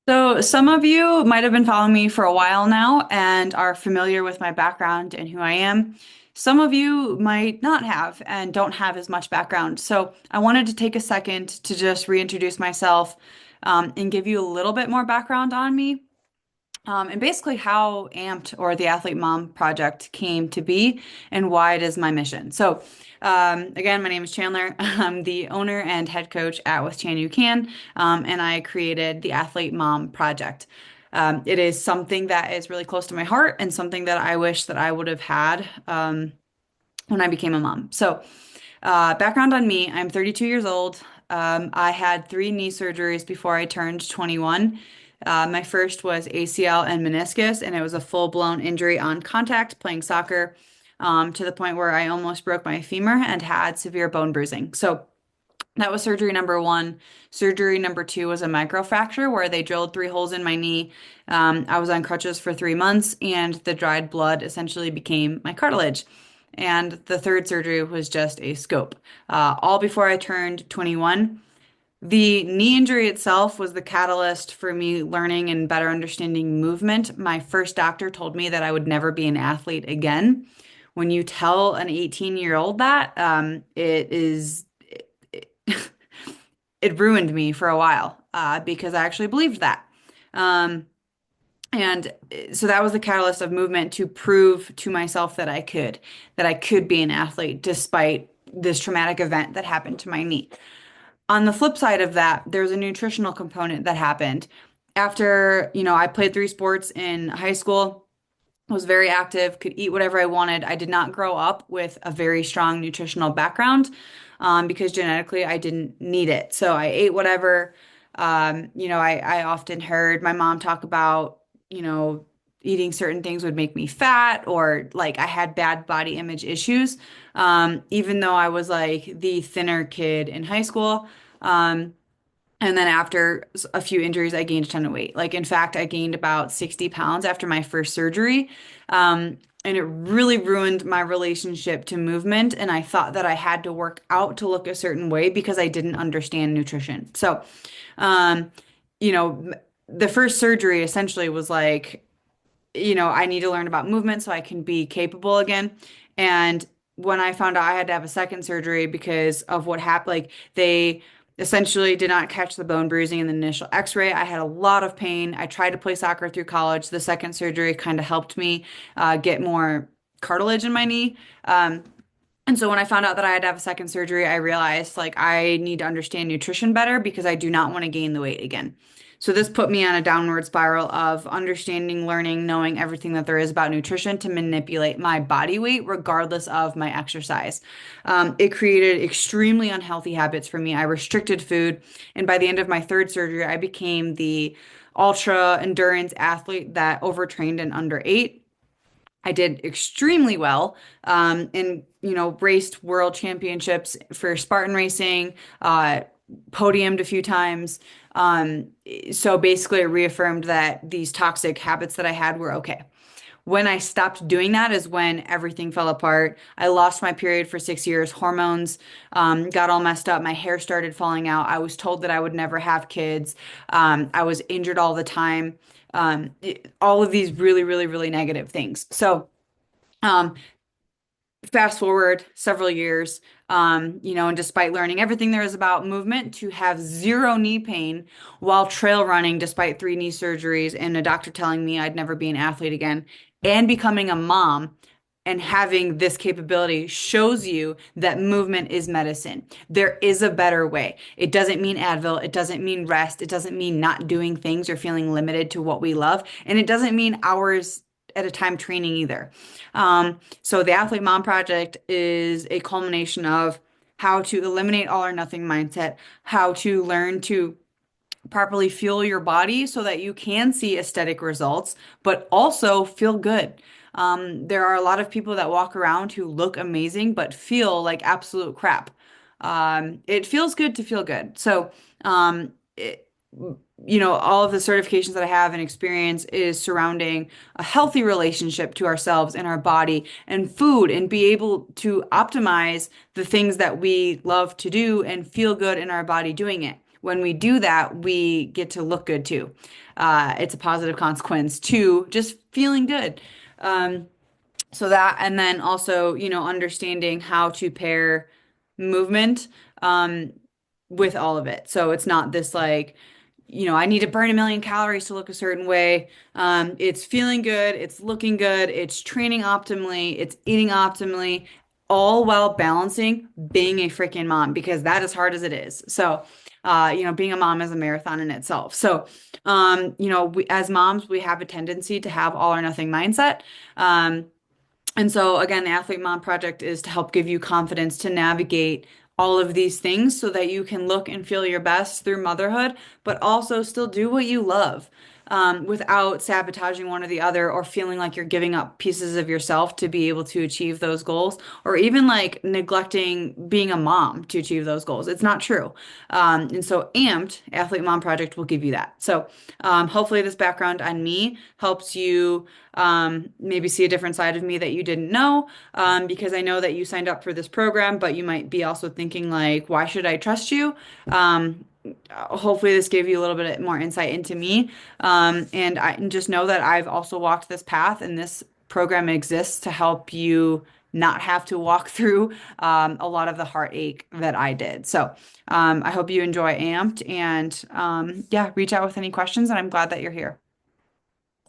So, some of you might have been following me for a while now and are familiar with my background and who I am. Some of you might not have and don't have as much background. So, I wanted to take a second to just reintroduce myself, and give you a little bit more background on me. And basically how AMPed or the Athlete Mom Project came to be and why it is my mission. So, again, my name is Chandler. I'm the owner and head coach at With Chan You Can, and I created the Athlete Mom Project. It is something that is really close to my heart and something that I wish that I would have had when I became a mom. So, background on me, I'm 32 years old. I had three knee surgeries before I turned 21. My first was ACL and meniscus, and it was a full-blown injury on contact playing soccer, to the point where I almost broke my femur and had severe bone bruising. So that was surgery number one. Surgery number two was a microfracture where they drilled three holes in my knee. I was on crutches for 3 months, and the dried blood essentially became my cartilage. And the third surgery was just a scope, all before I turned 21. The knee injury itself was the catalyst for me learning and better understanding movement. My first doctor told me that I would never be an athlete again. When you tell an 18-year-old that, it ruined me for a while, because I actually believed that. Um, and so that was the catalyst of movement to prove to myself that I could be an athlete despite this traumatic event that happened to my knee. On the flip side of that, there's a nutritional component that happened. After, I played three sports in high school, was very active, could eat whatever I wanted. I did not grow up with a very strong nutritional background, because genetically I didn't need it. So I ate whatever. I often heard my mom talk about, you know, eating certain things would make me fat, or like I had bad body image issues. Even though I was like the thinner kid in high school. And then after a few injuries, I gained a ton of weight. Like, in fact, I gained about 60 pounds after my first surgery. And it really ruined my relationship to movement. And I thought that I had to work out to look a certain way because I didn't understand nutrition. So, um, you know, the first surgery essentially was like, I need to learn about movement so I can be capable again. And when I found out I had to have a second surgery because of what happened, like they essentially did not catch the bone bruising in the initial x-ray. I had a lot of pain. I tried to play soccer through college. The second surgery kind of helped me get more cartilage in my knee. And so when I found out that I had to have a second surgery, I realized like I need to understand nutrition better because I do not want to gain the weight again. So this put me on a downward spiral of understanding, learning, knowing everything that there is about nutrition to manipulate my body weight regardless of my exercise. It created extremely unhealthy habits for me. I restricted food, and by the end of my third surgery, I became the ultra endurance athlete that overtrained and underate. I did extremely well, and raced world championships for Spartan racing, podiumed a few times. So basically, it reaffirmed that these toxic habits that I had were okay. When I stopped doing that is when everything fell apart. I lost my period for 6 years. Hormones got all messed up. My hair started falling out. I was told that I would never have kids. I was injured all the time. All of these really, really, really negative things. So, um, fast forward several years, and despite learning everything there is about movement, to have zero knee pain while trail running, despite three knee surgeries and a doctor telling me I'd never be an athlete again, and becoming a mom and having this capability shows you that movement is medicine. There is a better way. It doesn't mean Advil. It doesn't mean rest. It doesn't mean not doing things or feeling limited to what we love. And it doesn't mean hours at a time training either. So the Athlete Mom Project is a culmination of how to eliminate all or nothing mindset, how to learn to properly fuel your body so that you can see aesthetic results, but also feel good. There are a lot of people that walk around who look amazing but feel like absolute crap. It feels good to feel good. So, all of the certifications that I have and experience is surrounding a healthy relationship to ourselves and our body and food, and be able to optimize the things that we love to do and feel good in our body doing it. when we do that, we get to look good too. It's a positive consequence to just feeling good. Um, so that, and then also, understanding how to pair movement um, with all of it. So it's not this like, I need to burn 1 million calories to look a certain way. It's feeling good, it's looking good, it's training optimally, it's eating optimally, all while balancing being a freaking mom because that is hard as it is. So, being a mom is a marathon in itself. So, as moms, we have a tendency to have all or nothing mindset. Um, and so, again, the Athlete Mom Project is to help give you confidence to navigate all of these things so that you can look and feel your best through motherhood, but also still do what you love without sabotaging one or the other or feeling like you're giving up pieces of yourself to be able to achieve those goals or even like neglecting being a mom to achieve those goals. It's not true. And so, Amped, Athlete Mom Project, will give you that. So, hopefully, this background on me helps you maybe see a different side of me that you didn't know, because I know that you signed up for this program, but you might be also thinking like, why should I trust you? Hopefully this gave you a little bit more insight into me. And I and just know that I've also walked this path and this program exists to help you not have to walk through a lot of the heartache that I did. So I hope you enjoy Amped and yeah, reach out with any questions and I'm glad that you're here.